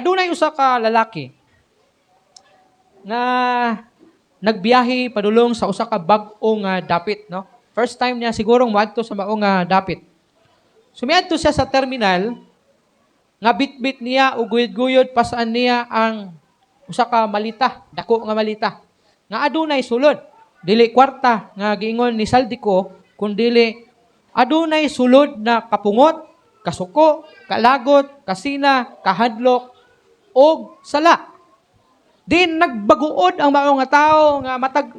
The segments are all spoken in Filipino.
Adunay usa ka lalaki nga nagbiyahe padulong sa usa ka bag-o nga dapit, no? First time niya sigurong moadto sa mao nga dapit. Sumiadto siya sa terminal, nga bitbit niya o guyod-guyod pasaan niya ang usa ka malita, dako nga malita. Nga adunay sulod. Dili kwarta nga giingon ni Saldico, kundi adunay sulod na kapungot, kasuko, kalagot, kasina, kahadlok, og sala. Din nagbaguod ang mga nga tao nga matag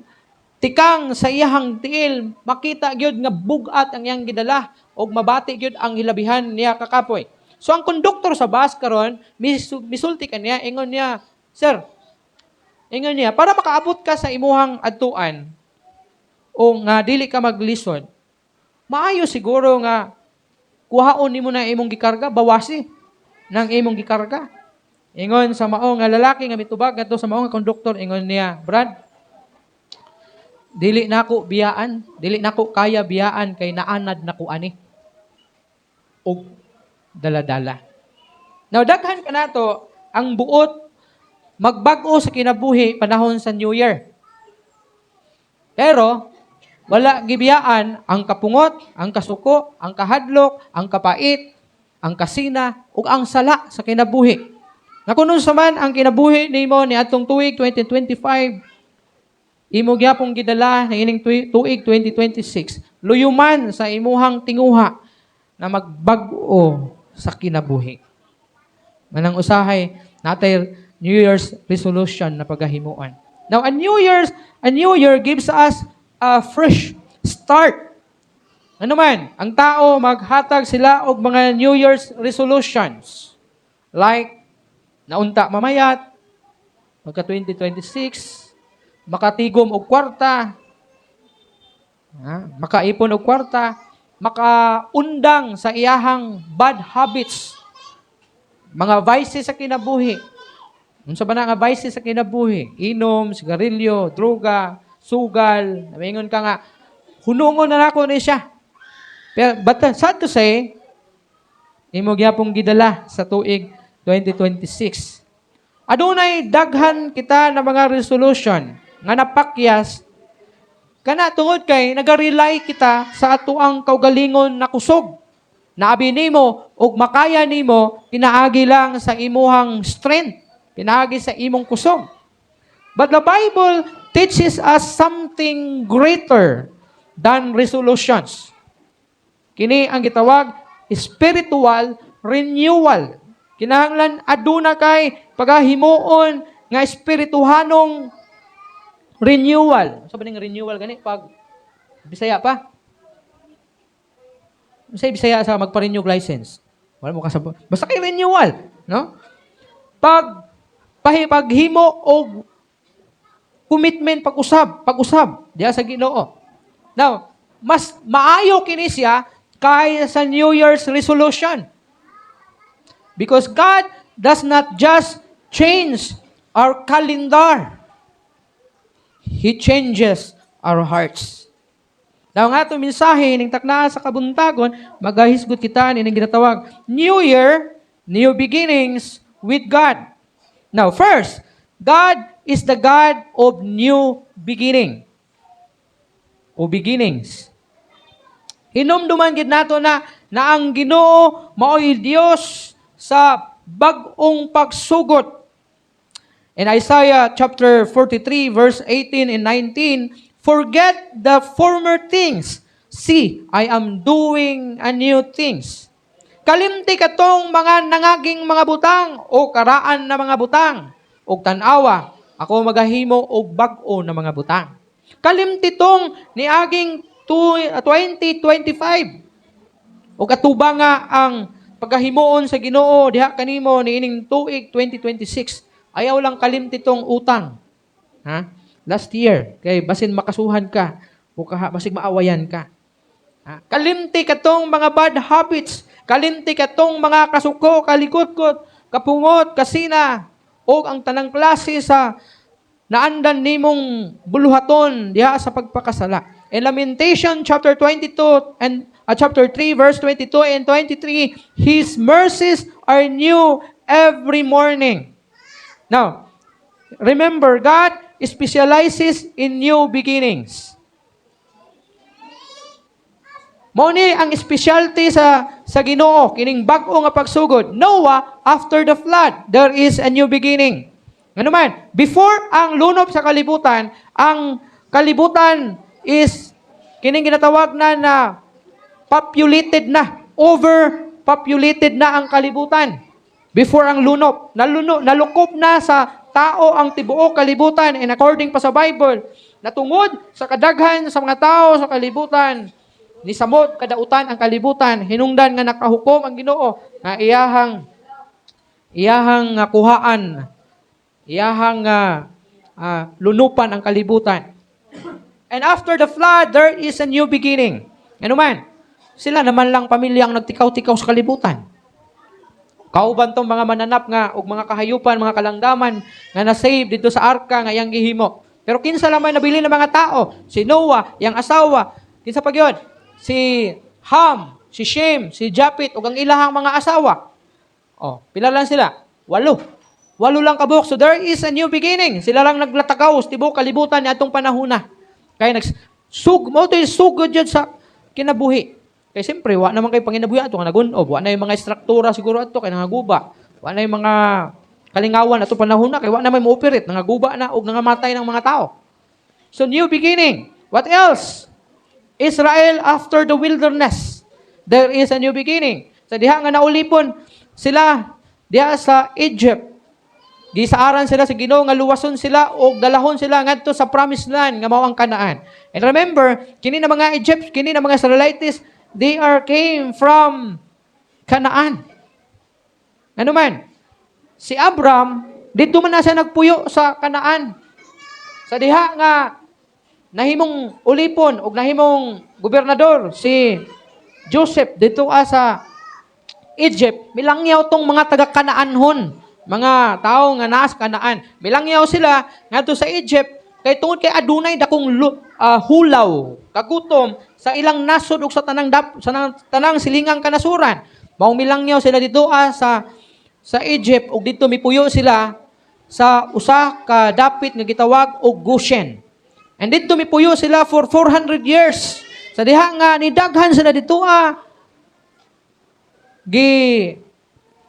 tikang sa iyahang tiil, makita gyud nga bugat ang iyang gidala og mabati gyud ang hilabihan niya kakapoy. So ang konduktor sa bus karon misulti kaniya, ingon niya, "Sir, ingon niya, para makaabot ka sa imuhang adtuan o nga dili ka maglisod, maayo siguro nga kuhaon nimo na imong gikarga, bawasi ng imong gikarga." Ingon sa mao nga lalaki nga mitubag ngadto sa mao nga konduktor, ingon niya, "Brad, dili nako biyaan, dili nako kaya biyaan kay naanad nako ani og dala-dala." Now daghan kanato ang buot magbag-o sa kinabuhi panahon sa New Year. Pero wala gibiyaan ang kapungot, ang kasuko, ang kahadlok, ang kapait, ang kasina ug ang sala sa kinabuhi. Nakunon sa man ang kinabuhi nimo ni atong tuig 2025, imo gyapong gidala na ining tuig 2026, luyuman sa imuhang tinguha na magbag-o sa kinabuhi. Manang usahay natay New Year's resolution na paghahimuan. Now, a New Year gives us a fresh start. Ano man, ang tao maghatag sila og mga New Year's resolutions. Like naunta mamayat, magka 2026, makatigom og kwarta, makaipon og kwarta, makaundang sa iyahang bad habits, mga vices sa kinabuhi. Unsa ba na nga vices sa kinabuhi? Inom, sigarilyo, droga, sugal. Namingon ka nga, hunungon na nako ni siya. Pero, but sad to say, imo gyapong gidala sa tuig 2026. Adunay daghan kita na mga resolution nga napakyas kana tungod kay naga-rely kita sa atuang kaugalingon na kusog. Naabi nimo og makaya nimo pinaagi lang sa imuhang strength, pinaagi sa imong kusog. But the Bible teaches us something greater than resolutions. Kini ang gitawag spiritual renewal. Kinahanglan aduna kay pagahimuon nga espirituhanong renewal. Sa baning renewal gani pag Bisaya pa? Say Bisaya sa magpa-renew license. Wala mo kasab. Basta kay renewal, no? Paghimo og commitment pag-usab diha sa Ginoo. Now, mas maayo kini siya kay sa New Year's resolution. Because God does not just change our calendar. He changes our hearts. Now nga itong mensahe ng taknaan sa kabuntagon, magahisgot kita ng ginatawag, New Year, New Beginnings with God. Now first, God is the God of new beginning o beginnings. Hinumduman gid nato na ang Ginoo mao'y Dios sa bag-ong pagsugot. In Isaiah chapter 43 verse 18 and 19, "Forget the former things. See, I am doing a new things." Kalimti katong mga nangaging mga butang o karaan na mga butang o tanawa, ako magahimo og bag-o na mga butang. Kalimti tong niaging 2025 o katuba nga ang pagkahimuon sa Ginoo diha kanimo niining tuig 2026. Ayaw lang kalimti tong utang. Last year kay basin makasuhan ka o basig maawayan ka. Kalimti katong mga bad habits, kalimti katong mga kasuko, kalikot-kot, kapungot, kasina o ang tanang klase sa naandan nimong buluhaton diha sa pagpakasala. In Lamentation chapter 22 and chapter 3 verse 22 and 23, His mercies are new every morning. Now, remember, God specializes in new beginnings. Mao ni ang specialty sa Ginoo kining bag-o nga pagsugod. Noah, after the flood, there is a new beginning. Ano man, before ang lunop sa kalibutan, ang kalibutan is kining ginatawag na populated na, overpopulated na ang kalibutan. Before ang lunop, nalukop na sa tao ang tibuok kalibutan, and according pa sa Bible, natungod sa kadaghan sa mga tao sa kalibutan, ni samot kadautan ang kalibutan, hinungdan nga nakahukom ang Ginoo nga iyahang kuhaan, iyahang lunupan ang kalibutan. And after the flood, there is a new beginning. Ano man, sila naman lang pamilya ang nagtikaw-tikaw sa kalibutan. Kauban tong mga mananap nga ug mga kahayupan, mga kalangdaman nga na-save dito sa arka nga iyang gihimo. Pero kinsa lamang nabili ng mga tao? Si Noah, iyang asawa. Kinsa pa gyud? Si Ham, si Shem, si Japet ug ang ilahang mga asawa. Oh, pila lang sila? 8. 8 lang kabuk. So there is a new beginning. Sila lang naglatagaw sa tibuok kalibutan ni atong panahona. Kaya sugod jud sa kinabuhi. Kaya siyempre, wa naman kayo panginabuhi ato nga nagunob. Wa na yung mga struktura siguro ato kay nangaguba. Wa na yung mga kalingawan ato panahona kay wa na may mo-operate, nangaguba na ug nangamatay ng mga tao. So new beginning. What else? Israel after the wilderness. There is a new beginning. Sa diha nga naulipon sila diha sa Egypt. Gisaaran sila sa Ginoo nga luwason sila o dalahon sila ngadto sa promised land nga mao ang Canaan. And remember, kini na mga Egypt, kini na mga Israelites, they came from Canaan. Ano man? Si Abram, dito man na siya nagpuyo sa Canaan. Sa diha nga nahimong ulipon o nahimong gobernador si Joseph dito sa Egypt, milangyaw tong mga taga-Kanaanhon, mga tao nga naas Kanaan. Milangyaw sila ngadto sa Egypt kay tungod kay adunay dakong hulaw, kagutom sa ilang nasod ug sa tanang silingang kanasuran. Mao milangyaw sila dito sa Egypt ug dito mipuyo sila sa usa ka dapit nga gitawag og Goshen. And dito mipuyo sila for 400 years. Sa diha nga nidaghan sila dito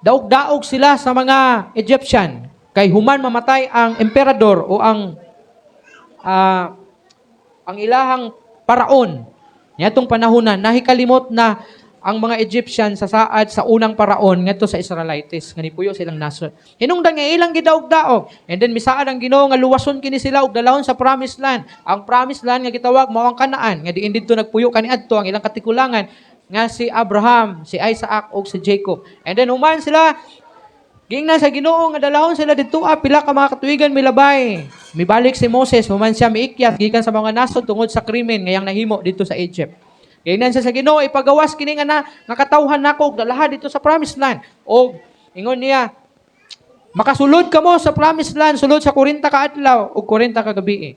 daog-daog sila sa mga Egyptian kay human mamatay ang emperador o ang ilahang paraon. Niadtong panahon nahikalimot na ang mga Egyptian sa saad sa unang paraon ngadto sa Israelites nga nipuyo silang nasod. Hinungdan nga ilang gidaog-daog. And then misaad ang Ginoo nga luwason kini sila og dalahon sa promised land. Ang promised land nga gitawag mao ang Canaan nga diin didto nagpuyo kaniadto ang ilang katikulangan nga si Abraham, si Isaac ug si Jacob. And then human sila gingnan sa Ginoo nga dalahon sila didto pila ka mga katuigan milabay. Mibalik si Moses, human siya miikyat gikan sa mga nasod tungod sa krimen nga yang nahimo dito sa Egypt. Gaynan siya sa Ginoo, ipagawas kini nga nakatawhan nako og dalaha dito sa promised land. O ingon niya, makasulod kamo sa promised land, sulod sa 40 ka adlaw ug 40 ka gabi.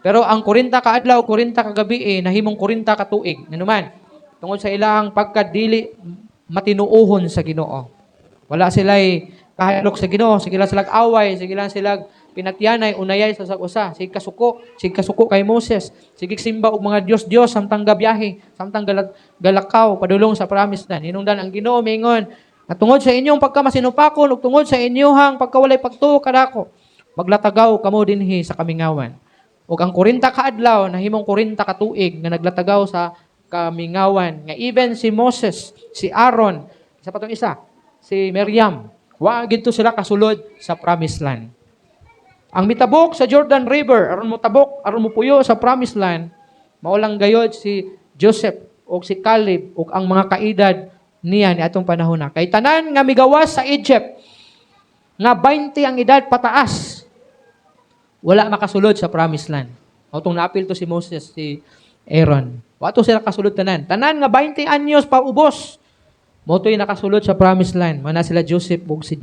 Pero ang 40 ka adlaw ug 40 ka gabi nahimong 40 ka tuig. Nganuman, tungod sa ilang pagkadili matinuohon sa Ginoo. Wala sila'y kahilok sa Ginoo, sige lang silang away, sige lang silang pinatyanay, unayay sa usa. Sige kasuko kay Moses. Sige simba og mga Dios samtang gabiyahe, samtang galakaw padulong sa promised land. Hinungdan ang Ginoo mingon, at tungod sa inyong pagkamasinupakon ug tungod sa inyong pagkawalay pagtuo kadako, maglatagaw kamo dinhi sa kamingawan. Ug ang 40 ka adlaw nahimong 40 ka tuig nga naglatagaw sa kamingawan. Nga even si Moses, si Aaron, isa pa tong isa, si Miriam, wa gidto sila kasulod sa promised land. Ang mitabok sa Jordan River, aron mo puyo sa promised land, maulang gayod si Joseph o si Caleb o ang mga kaedad niya ni atong panahon na. Kay tanan nga migawas sa Egypt, nga 20 ang edad pataas, wala makasulod sa promised land. Atong naapil to si Moses, si Aaron. Wato sila kasulod tanan. Tanan nga 20 anyos pa ubos, moto'y nakasulod sa promised land. Mana sila Joseph o si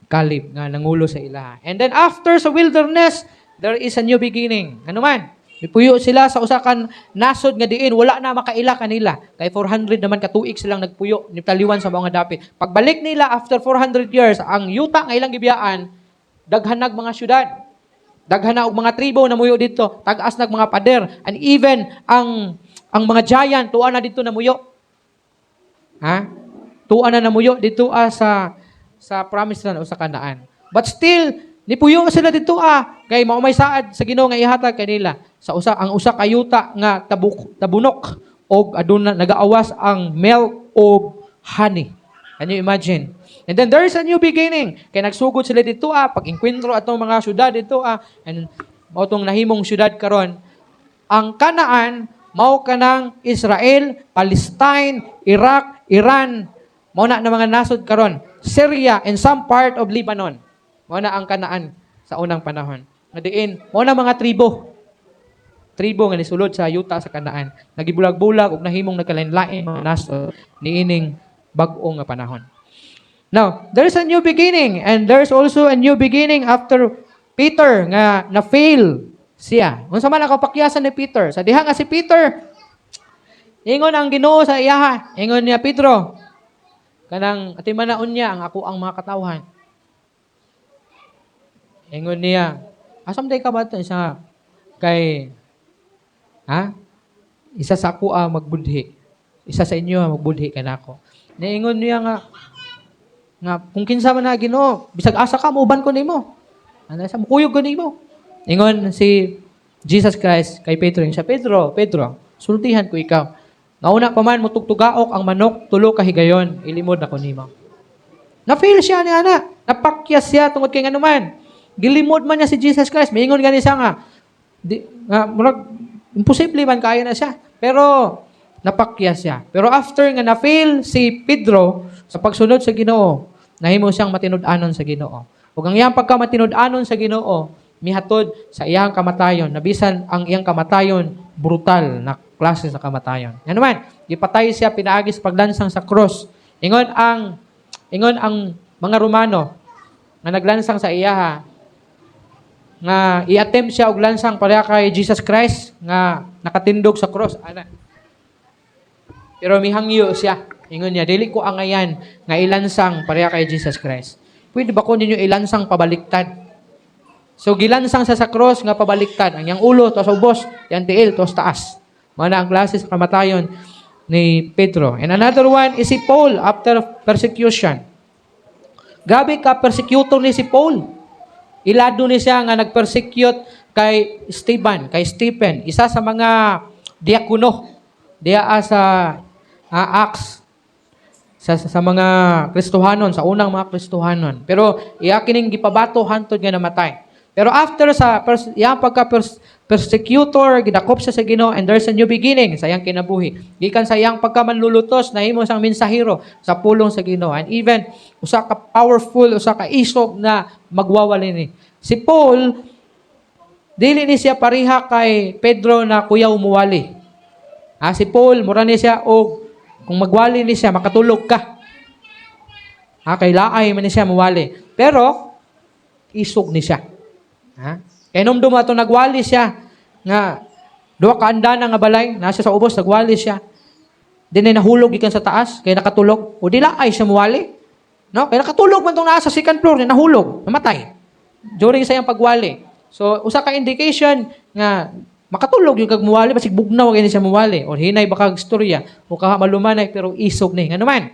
Caleb nga nangulo sa ilaha. And then after sa wilderness, there is a new beginning. Ano man? Mipuyo sila sa usa ka nasod nga diin wala na makaila kanila. Kay 400 naman ka tuig silang nagpuyo ni taliwan sa mga dapit. Pagbalik nila after 400 years, ang yuta nga ilang gibiyaan daghan nag mga syudad. Daghan na og mga tribo na muyo dito, tag-as nag mga pader, and even ang mga giant tuwa na dito na muyo. Ha? Tuwa na namuyo dito sa promised land o sa Kanaan. But still, nipuyo sila dito kay mao may saad sa Ginoo nga ihatag kanila. Ang usa ka yuta nga tabunok og aduna nagaawas ang milk o honey. Can you imagine? And then there is a new beginning. Kay nagsugod sila dito pag-enkwentro atong mga syudad dito and mao tong nahimong syudad karon. Ang Kanaan mao kanang Israel, Palestine, Iraq, Iran, mao na mga nasod karon. Syria and some part of Lebanon. Mao na ang Kanaan sa unang panahon. Nga diin, mao na mga tribo. Tribo nga nisulod sa yuta sa Kanaan. Nagibulag-bulag ug nahimong nagkalain-lain mga nasod niining bag-o nga panahon. Now, there's a new beginning and there's also a new beginning after Peter nga na-fail siya. Unsa man ang kapakyasan ni Peter? Sa diha nga si Peter, ingon ang Ginoo sa iyaha, ingon niya Pedro, kanang atimanaon niya ang ako ang mga katawhan. Ingon niya, asam day ka ba ito? Isa kay, isa sa ako magbudhi. Isa sa inyo magbudhi ka na ako. Naingon niya nga kung kinsa man na Ginoo, bisag asa ka muuban ko nimo. Ano sa mukuyog ko nimo. Ingon si Jesus Christ kay Pedro, siya Pedro, sultihan ko ikaw. Nauna pa man mutugtugaok ang manok tulo ka higayon, ilimod ako nimo. Na-fail siya ni ana. Napakyas siya tungod kay nganuman. Gilimod man niya si Jesus Christ. Maingon gani siya nga murag imposible man kaya na siya. Pero napakyas siya. Pero after nga na-fail si Pedro sa pagsunod sa Ginoo, nahimo siyang matinud-anon sa Ginoo. Ug ang iyang pagkamatinud-anon sa Ginoo, mihatod sa iyang kamatayon. Nabisan ang iyang kamatayon, brutal na klase sa kamatayon. Yan naman, gipatay siya pinaagi sa paglansang sa cross. Ingon ang mga Romano nga naglansang sa iyaha nga i-attempt siya og lansang pareha kay Jesus Christ nga nakatindog sa cross. Pero mihangyo siya. Ingon niya, dili ko angayan nga ilansang pareha kay Jesus Christ. Pwede ba ko ninyo ilansang pabaliktad? So, gilansang sa cross nga pabaliktad. Ang yang ulo, to sa ubos. Yang tiil, to sa taas. Mana ang klase sa kamatayon ni Pedro. And another one is si Paul after persecution. Grabe ka, persecutor ni si Paul. Ilado ni siya nga nag-persecute kay Stephen. Isa sa mga diakono. Diya sa Acts. Sa mga Kristohanon, sa unang mga Kristohanon. Pero iya kining gipabato hantod nga namatay. Pero after sa iyang pagka-persecutor, gidakop siya sa Ginoo and there's a new beginning sa iyang kinabuhi. Gikan sa iyang pagkamanlulutos, nahimo siyang mensahero sa pulong sa Ginoo. And even, usa ka powerful, usa ka isog na magwawali ni. Si Paul, dili ni siya pariha kay Pedro na kuyaw umuwali. Si Paul, mura ni siya og kung magwali ni siya, makatulog ka. Kay laay man ni siya muwali. Pero, isog ni siya. Kaya nung dumato, nagwali siya. Nga, duwa ka andana nga balay, nasa sa ubos, nagwali siya. Din ay nahulog ikan sa taas, kaya nakatulog. O di laay siya muwali. No? Kaya nakatulog man itong nasa second floor, nahulog, namatay. During sa iyang pagwali. So, usa ka indication nga, makatulog yung kagmuwali, basig bugnaw kaya siya muwali. O hinay baka istorya, o kaha malumanay, pero isog ni. Nga naman,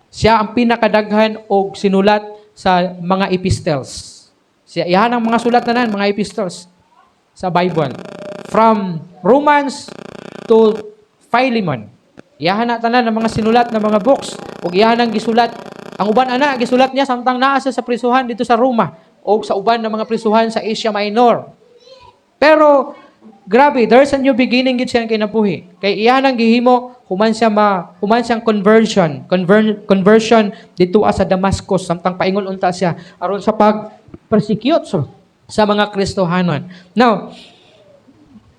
siya ang pinakadaghan o sinulat sa mga epistles. Siya, yan ang mga sulat na nan, mga epistles sa Bible. From Romans to Philemon. Iyahan na tanan ng mga sinulat ng mga books. O iyahan ang gisulat. Ang uban gisulat niya samtang naasa sa prisuhan dito sa Roma. O sa uban ng mga prisuhan sa Asia Minor. Pero, grabe, there's a new beginning gid siyang kinabuhi. Kay iyan ang gihimo, human siyang conversion dito sa Damascus, samtang paingon unta siya, aron sa pag-persecute sa mga Kristohanon. Now,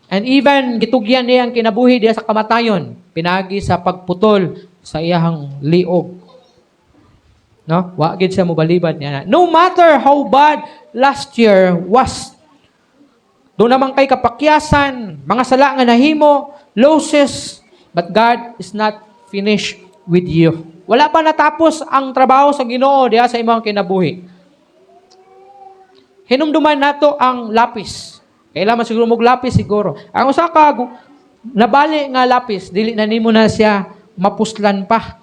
and even gitugyan niya ang kinabuhi diya sa kamatayon, pinagi sa pagputol sa iyahang liog. No? Wa gid siya mobalibad niya. No matter how bad last year was, Doon naman kay kapakyasan, mga sala nga nahimo, losses, but God is not finished with you. Wala pa natapos ang trabaho sa Ginoo diha sa imong kinabuhi. Hinumduman nato ang lapis. Kailangan siguro mong lapis siguro. Ang usa ka nabali nga lapis, dili na nimo na siya mapuslan pa.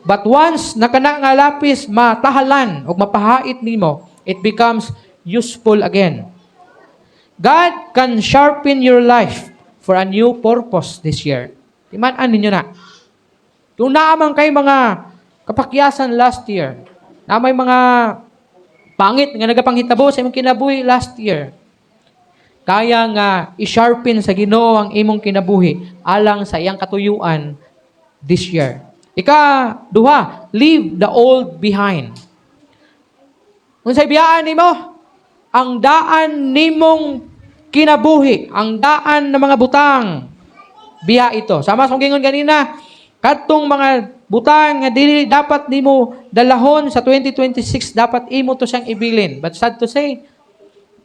But once nakana nga lapis matahalan o mapahait nimo, it becomes useful again. God can sharpen your life for a new purpose this year. Timan-an ninyo na. Kung naamang kay mga kapakyasan last year, na may mga pangit nga nagapanghitabo sa imong kinabuhi last year, kaya nga i-sharpen sa Ginoo ang imong kinabuhi alang sa iyang katuyuan this year. Ika-duha, leave the old behind. Kung sa ibiyaan nimo, ang daan nimong kinabuhi, ang daan ng mga butang, biya ito. Sama sa gingon kanina, katong mga butang nga dili dapat nimo dalahon sa 2026, dapat imo to siyang ibilin. But sad to say,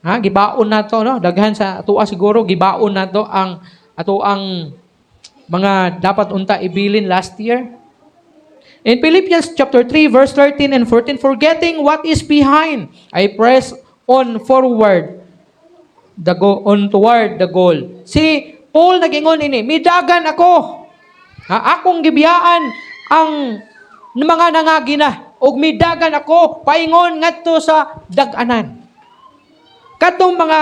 gibaon na to, no? Daghan sa atoa siguro, gibaon na to ang mga dapat unta ibilin last year. In Philippians chapter 3, verse 13 and 14, forgetting what is behind, I press on forward toward the goal. Si Paul nagingon ini, midagan ako. Akong gibiyaan ang mga nangagina ug midagan ako paingon ngadto sa dag-anan. Katong mga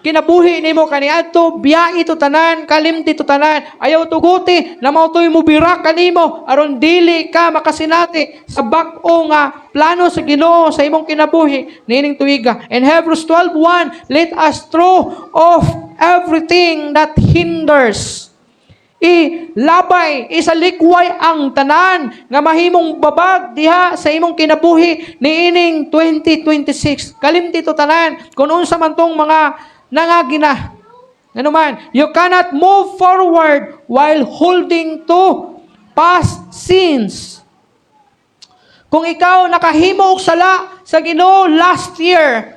kinabuhi nimo kaniadto, biya ito tanan, kalimti ito tanan, ayaw tuguti, na mautoy mo birak kanimo, aron dili ka makasinati sa bag-o nga plano sa Ginoo sa imong kinabuhi, nining tuiga. In Hebrews 12:1, let us throw off everything that hinders. Ilabay, isalikway ang tanan nga mahimong babag diha sa imong kinabuhi niining 2026. Kalimti ito tanan, kung unsa man tong mga nangagina. Ano man, you cannot move forward while holding to past sins. Kung ikaw nakahimo og sala sa Ginoo last year,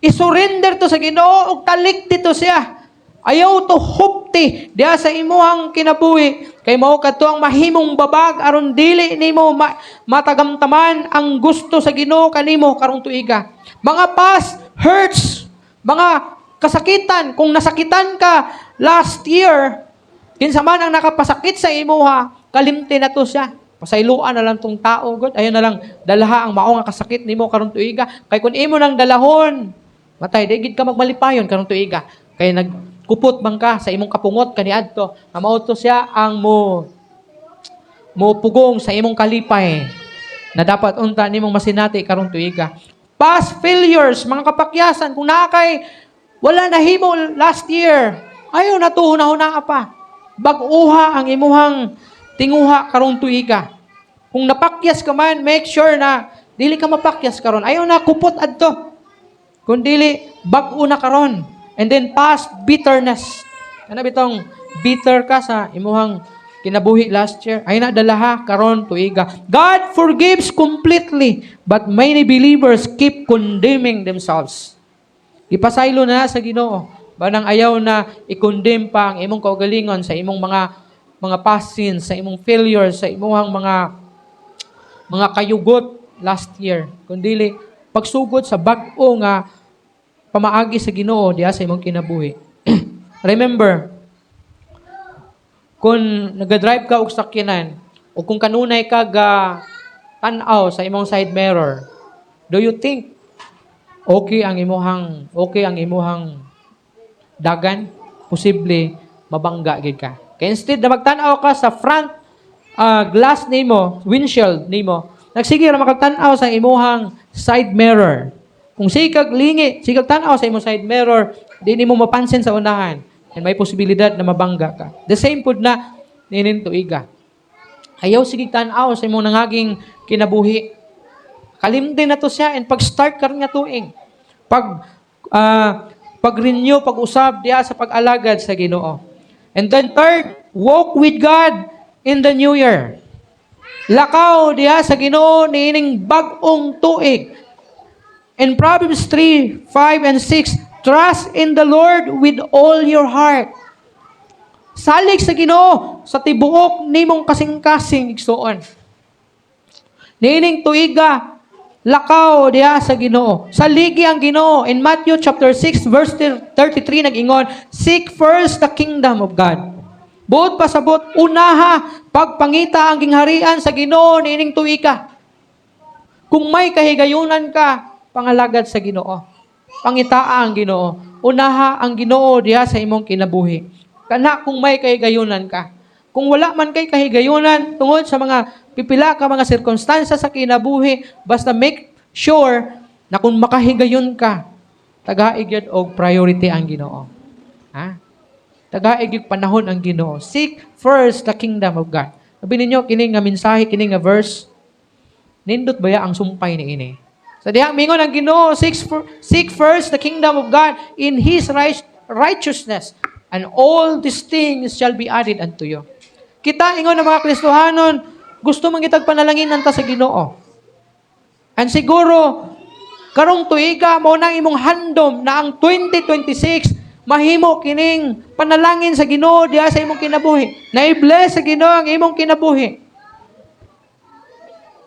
isurrender to sa Ginoo ug talikti to siya. Ayaw to hupti diha sa imuhang kinabuhi kay mao kadto ang mahimong babag aron dili nimo matagamtaman ang gusto sa Ginoo kanimo karong tuiga. Mga past hurts, mga kasakitan, kung nasakitan ka last year, kinsa man ang nakapasakit sa imuha, kalimti na to siya. Pasayloan na lang tong tao, God. Ayun na lang, dalaha ang mao nga kasakit nimo karong tuiga. Kay kun imo nang dalahon, matay, digid ka magmalipayon karong tuiga. Kay nagkupot man ka sa imong kapungot kaniadto, nga mao to siya ang mo pugong sa imong kalipay na dapat unta nimong masinati karong tuiga. Past failures, mga kapakyasan, kung nakay wala na himo last year, ayaw na to, hunahuna pa. Bag-uha ang imuhang tinguha karong tuiga. Kung napakyas ka man, make sure na dili ka mapakyas karon. Ayaw na kupot adto. Kung dili, bag-o na karon. And then past bitterness. Ano bitong bitter ka sa imuhang kinabuhi last year? Ay na dalaha karon tuiga. God forgives completely, but many believers keep condemning themselves. Ipasaylo na sa Ginoo. Banang ayaw na i-condemn pa ang imong kaugalingon sa imong mga past sins, sa imong failures, sa imong mga kayugot last year. Kundi pagsugod sa bag-o nga pamaagi sa Ginoo diha sa imong kinabuhi. Remember, kung nag-drive ka og sakyanan o kung kanunay ka tan-aw sa imong side mirror, do you think okay ang imuhang dagan? Posible mabangga gid ka. Kaya instead na magtan-aw ka sa front glass nimo, windshield nimo, nagsige ra makagtan-aw sa imuhang side mirror. Kung sikag lingi, sikag tan-aw sa imong side mirror, di nimo mapansin sa unahan, and may posibilidad na mabangga ka. The same pud na ninin tuiga. Ayaw sige tan-aw sa imong nangaging kinabuhi. Kalimti na to siya, and pag-start ka rin nga tuing. Pag-renew, pag-usab diya sa pag-alagad sa Ginoo. And then third, walk with God in the new year. Lakaw diya sa Ginoo niining bag-ong tuig. In Proverbs 3:5 and 6, Trust in the Lord with all your heart. Salig sa Ginoo sa tibuok nimong kasing-kasing igsuon. Nining tuiga lakaw diha sa Ginoo. Saligi ang Ginoo. In Matthew chapter 6 verse 33 nag-ingon, "Seek first the kingdom of God." Buot pasabot unaha pagpangita ang gingharian sa Ginoo nining tuiga. Kung may kahigayunan ka, pangalagad sa Ginoo. Pangitaa ang Ginoo. Unaha ang Ginoo diha sa imong kinabuhi. Kana kung may kahigayunan ka. Kung wala man kay kahigayunan tungod sa mga pipila ka mga sirkunstansya sa kinabuhi, basta make sure na kung makahigayon ka, tagaig yun og priority ang Ginoo. Ha? Tagaig yung panahon ang Ginoo. Seek first the kingdom of God. Sabi ninyo, kining nga mensahe, kining nga verse, nindot baya ang sumpay ni ini. Sa diha mingon ang Ginoo, seek first the kingdom of God in His righteousness, and all these things shall be added unto you. Kita ingon ng mga Kristohanon, gusto mong itag panalanginan ta sa Ginoo. And siguro, karong tuiga mo nang imong handom na ang 2026 mahimo kining panalangin sa Ginoo diha sa imong kinabuhi. Na-bless sa Ginoo ang imong kinabuhi.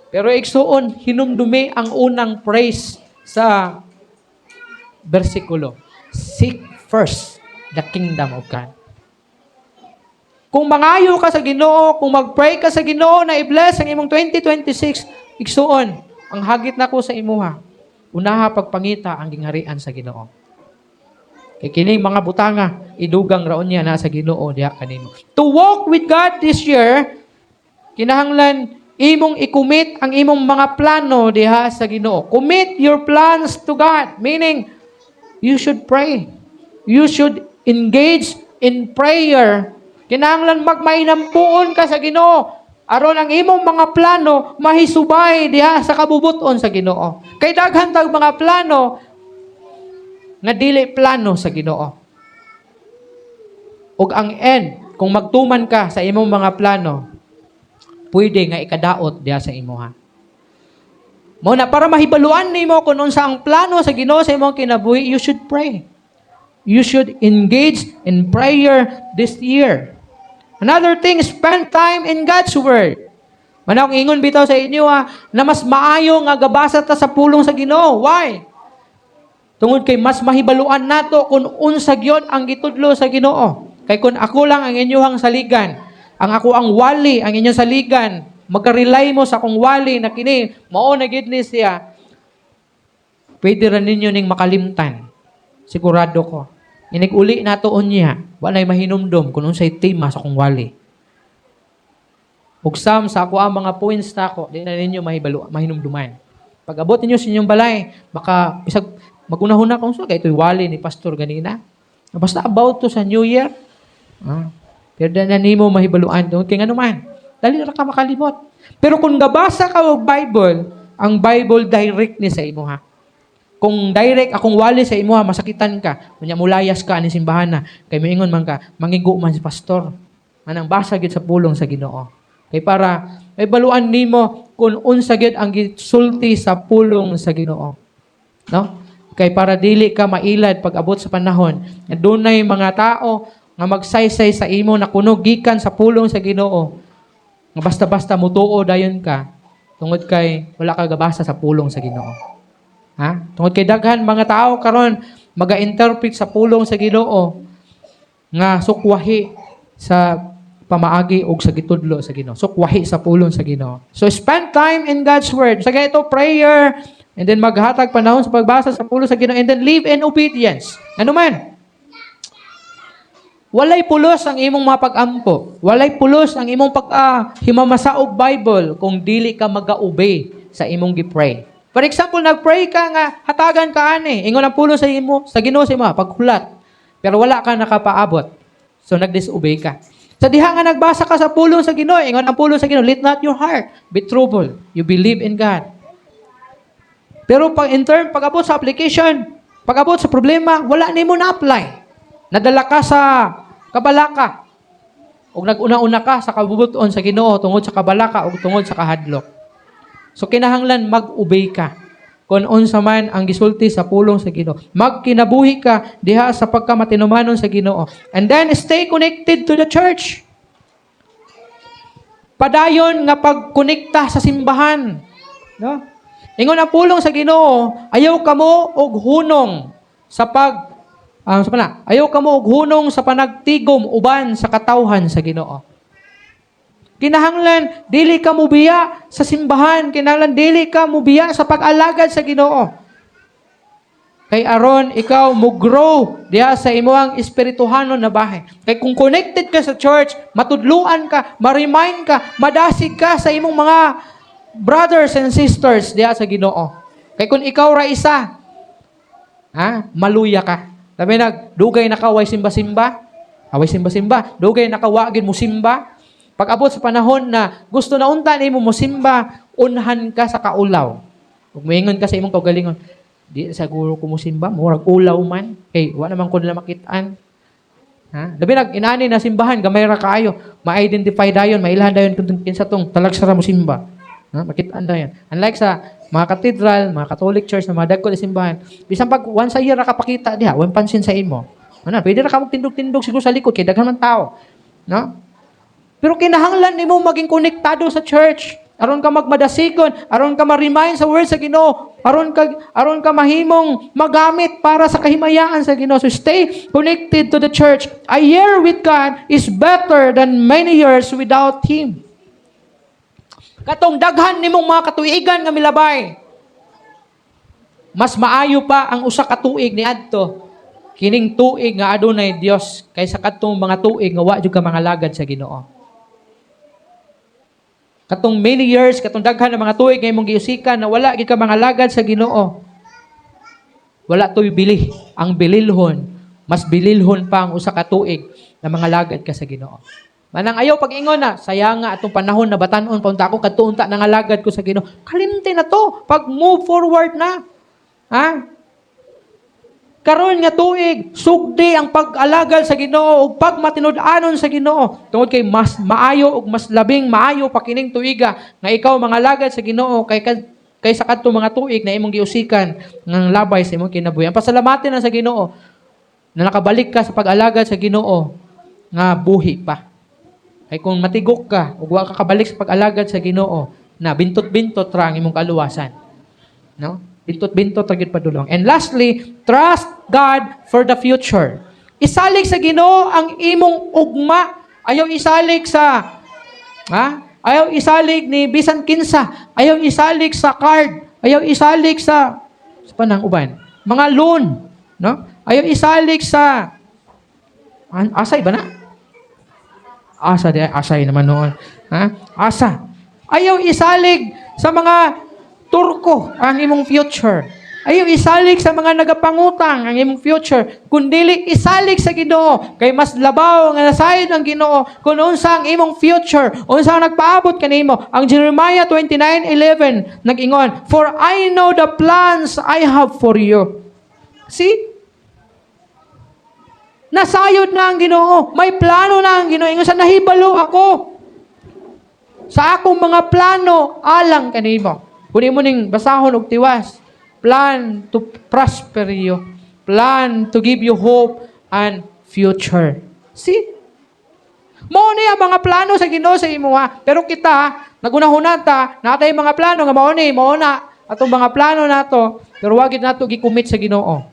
Pero igsuon, hinumdumi ang unang praise sa bersikulo. Seek first the kingdom of God. Kung mangayo ka sa Ginoo, kung mag-pray ka sa Ginoo na i-bless ang imong 2026, igsuon, ang hagit nako sa imuha, unaha pagpangita ang gingharian sa Ginoo. Kay kini mga butanga, idugang raon niya na sa Ginoo diha kanimo. To walk with God this year, kinahanglan imong i-commit ang imong mga plano diha sa Ginoo. Commit your plans to God. Meaning, you should pray. You should engage in prayer. Kinahanglan magmainampuon ka sa Ginoo. Aron ang imong mga plano mahisubay diha sa kabubuton sa Ginoo. Kay daghan tag mga plano nga dili plano sa Ginoo. Ug ang end, kung magtuman ka sa imong mga plano, pwede nga ikadaot diha sa imuha. Mo na para mahibaluan nimo kung unsa ang plano sa Ginoo sa imong kinabuhi, you should pray. You should engage in prayer this year. Another thing, spend time in God's Word. Manawang ingon bitaw sa inyo na mas maayo nga gabasa ta sa pulong sa Ginoo. Why? Tungod kay mas mahibaluan nato kung unsa gyud ang gitudlo sa Ginoo. Kay kung ako lang ang inyong saligan, ang ako ang wali, ang inyong saligan, magka-rely mo sa akong wali na kini, mao na gid ni siya, pwede rin ninyo ning makalimtan. Sigurado ko. Inig-uli na to unya, walay mahinumdom kung unsay tema sa akong wali. Ug sa ako ang mga points na ako, di na ninyo mahinumduman. Pag abot ninyo sa inyong balay, baka bisag magunahon na kung sa kay ito'y wali ni Pastor ganina. Basta about to sa New Year, pero na nimo mahibaluan doon. Kaya nga naman, dali na ka makalimot. Pero kung gabasa ka og Bible, ang Bible direct ni sa imo ha. Kung direct akong wali sa imo ha, masakitan ka, kunya mulayas ka ani simbahan na, kay moingon man ka, mangigo man si pastor. Anang basa gyud sa pulong sa Ginoo. Kay para may baluan nimo kung unsa gyud ang gisulti sa pulong sa Ginoo. No? Kay para dili ka mailad pag abot sa panahon. Dunay mga tao nga magsaysay sa imo na kuno gikan sa pulong sa Ginoo. Nga basta-basta mutuo dayon ka tungod kay wala ka gabasa sa pulong sa Ginoo. Ha? Tungod kay daghan mga tao karon maga-interpret sa pulong sa Ginoo nga sukwahi sa pamaagi og sa gitudlo sa Ginoo. Sukwahi sa pulong sa Ginoo. So spend time in God's word. Sa ito prayer and then maghatag panahon sa pagbasa sa pulong sa Ginoo and then live in obedience. Ano man? Walay pulos ang imong mapag-ampo. Walay pulos ang imong himamasa og Bible kung dili ka maga-obey sa imong gipray. For example, nag-pray ka nga, hatagan ka ani, ingon ang pulo sa imo, sa Ginoo sa imo, paghulat. Pero wala ka nakapaabot. So nag-disobey ka. Sa diha nga nagbasa ka sa pulong sa Ginoo, ingon ang pulong sa Ginoo, let not your heart be troubled. You believe in God. Pero pag-abot sa application, pag-abot sa problema, wala nimo na-apply. Nadala ka sa kabalaka. O nag-una-una ka sa kabubuton sa Ginoo tungod sa kabalaka o tungod sa kahadlok. So kinahanglan mag-obey ka. kung unsa man ang gisulti sa pulong sa Ginoo. Magkinabuhi ka diha sa pagkamatinumanon sa Ginoo. And then stay connected to the church. Padayon nga pagkonekta sa simbahan, no? Ingon ang pulong sa Ginoo, ayaw kamo og hunong sa ayaw kamo og hunong sa panagtigom uban sa katawhan sa Ginoo. Kinahanglan dili ka mubiya sa simbahan, kinahanglan dili ka mubiya sa pag-alagad sa Ginoo. Kay aron ikaw mo-grow diha sa imong espirituhanon na bahay. Kay kung connected ka sa church, matudluan ka, ma-remind ka, madasig ka sa imong mga brothers and sisters diha sa Ginoo. Kay kung ikaw ra isa, maluya ka. Sabi dugay na ka way simba-simba. Away simba-simba, dugay na ka wa gid mo simba. Pag abot sa panahon na gusto na unta nimo mo simba, unhan ka sa kaulaw. Ug moingon ka sa imong kaugalingon, di siguro ko mo simba, murag ulaw man. Kay wa naman ko nila makitaan. Labi inani na simbahan, gamay ra kaayo. Ma-identify dayon, mailhan dayon kung kinsa tong talagsara mo simba. Makitaan dayon. Unlike sa mga katedral, mga Catholic church na mga dagko na simbahan, bisan pag once a year ra ka pakita diha, wan pansin sa imo. Pwede ra ka magtindog-tindog siguro sa likod kay daghan man tao. No? Pero kinahanglan nimo maging konektado sa church. Aron ka magmadasigon, aron ka ma-remind sa word sa Ginoo, aron ka mahimong magamit para sa kahimayaan sa Ginoo. So stay connected to the church. A year with God is better than many years without Him. Katong daghan nimong mga katuigan nga milabay, mas maayo pa ang usa ka tuig ni adto kining tuig nga adunay Dios kaysa kadtong mga tuig nga wa jud ka mga lagad sa Ginoo. Katong many years, katong daghan ng mga tuig nga imong giusikan na wala gid ka mga lagad sa Ginoo. Wala toy bili. Ang bililhon, mas bililhon pa ang usa ka tuig na mga lagad ka sa Ginoo. Manang ayaw pag-ingon na, sayang nga atong panahon na batan-on paunta ako kadto unta na nga lagad ko sa Ginoo. Kalimti na to, pag move forward na. Karon nga tuig, sugdi ang pag-alagal sa Ginoo ug pagmatinud-anon sa Ginoo. Tungod kay mas maayo ug mas labing maayo pa kining tuiga nga ikaw mga lagad sa Ginoo kay sa kadto mga tuig na imong giusikan ng labay sa imong kinabuhi. Pasalamatin na sa Ginoo na nakabalik ka sa pag-alagad sa Ginoo nga buhi pa. Kay kung matigok ka ug wa ka kabalik sa pag-alagad sa Ginoo, na bintot-bintot ra ang imong kaluwasan. No? Bintot-bintot tagid padulong. And lastly, trust God for the future. Isalig sa Ginoo ang imong ugma. Ayaw isalig sa ayaw isalig ni bisan kinsa. Ayaw isalig sa card. Ayaw isalig sa panang uban. Mga loan, no? Ayaw isalig sa asay ba na? Asay naman noon. Asa. Ayaw isalig sa mga turko ang imong future. Ayaw isalig sa mga nagapangutang ang imong future. Kundili isalig sa Ginoo. Kay mas labaw nga nasayod ang Ginoo kung unsa ang imong future. Unsa ang nagpaabot kanimo. Ang Jeremiah 29:11 nag-ingon, "For I know the plans I have for you." See? Nasayod na ang Ginoo. May plano na ang Ginoo. Ingon sa nahibalo ako. Sa akong mga plano alang kanimo. Kunin mo ning basahon og tiwas. Plan to prosper you. Plan to give you hope and future. See? Mao ni ang mga plano sa Ginoo sa imo Pero kita, nagunahuna ta, natay mga plano nga mao na atong mga plano nato, pero wa gid nato gi-commit sa Ginoo.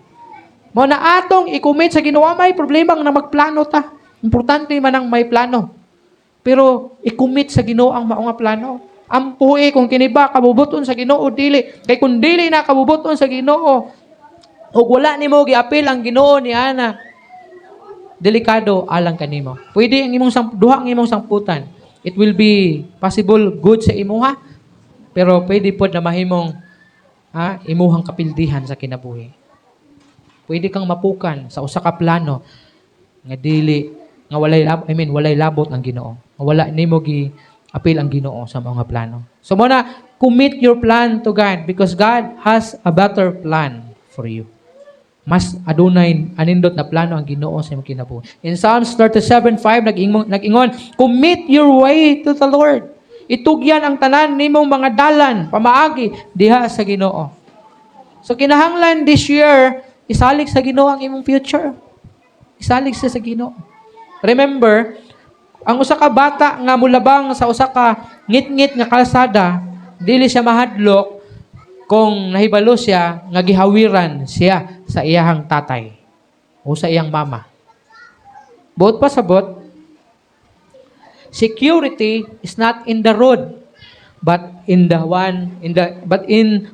Mao na atong i-commit sa Ginoo, may problema nga magplano ta. Importante man ang may plano. Pero i-commit sa Ginoo ang mao nga plano. Ampuhi kung kiniba kabubuton sa Ginoo dili. Kay kung dili na kabubuton sa Ginoo ug wala nimo giapil ang Ginoo ni ana, delikado alang kanimo. Pwede ang imong duha ang imong samputan. It will be possible good sa imuha, pero pwede pod na mahimong imuhang kapildihan sa kinabuhi. Pwede kang mapukan sa usa ka plano nga dili nga walay labot ang Ginoo. Wala nimo apil ang Ginoo sa mga plano. So muna, commit your plan to God because God has a better plan for you. Mas adunay anindot na plano ang Ginoo sa imong kinabuhi. In Psalms 37:5 nag-ingon, commit your way to the Lord. Itugyan ang tanan nimong mga dalan pamaagi diha sa Ginoo. So kinahanglan this year, isalig sa Ginoo ang imong future. Isalig siya sa Ginoo. Remember, ang usa ka bata nga mulabang sa usa ka ngit-ngit nga kalsada, dili siya mahadlok kung nahibalo siya nga gihawiran siya sa iyahang tatay o sa iyang mama. Buot pa sabot, security is not in the road, but in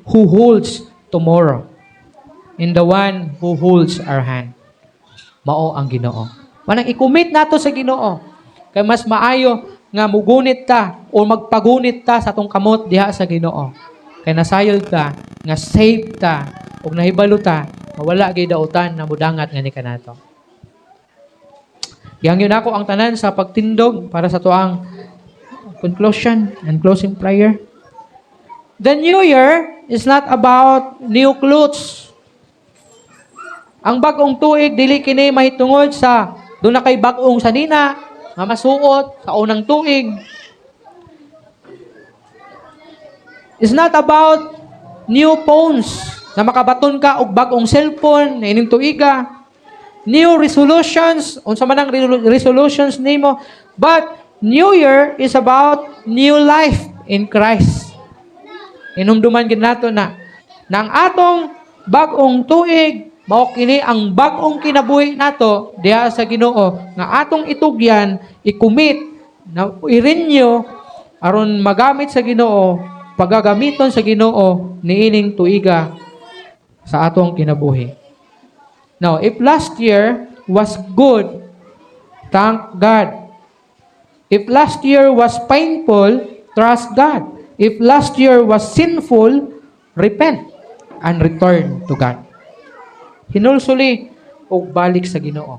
who holds tomorrow. In the one who holds our hand. Mao ang Ginoo. Manang i-commit nato sa Ginoo. Kay mas maayo nga mugunit ta o magpagunit ta sa atong kamot diha sa Ginoo. Kay nasayod ta, nga safe ta, ug nahibalo ta, wala gay dautan na mudangat nga ni kanato. Gihangyo nako ang tanan sa pagtindog para sa tuang conclusion and closing prayer. The New Year is not about new clothes. Ang bagong tuig dili kini mahitungod sa doon na kay bagong sanina nga masuot sa unang tuig. It's not about new phones na makabaton ka og bagong cellphone na ining tuiga. New resolutions, unsa man ang resolutions nimo, but New Year is about new life in Christ. Inumduman gid nato na ang atong bagong tuig mao kini ang bagong kinabuhi nato diha sa Ginoo nga atong itugyan, i-commit, na i-renew aron magamit sa Ginoo, pagagamiton sa Ginoo niining tuiga sa atong kinabuhi. Now, if last year was good, thank God. If last year was painful, trust God. If last year was sinful, repent and return to God. Hinulsuli o balik sa Ginoo.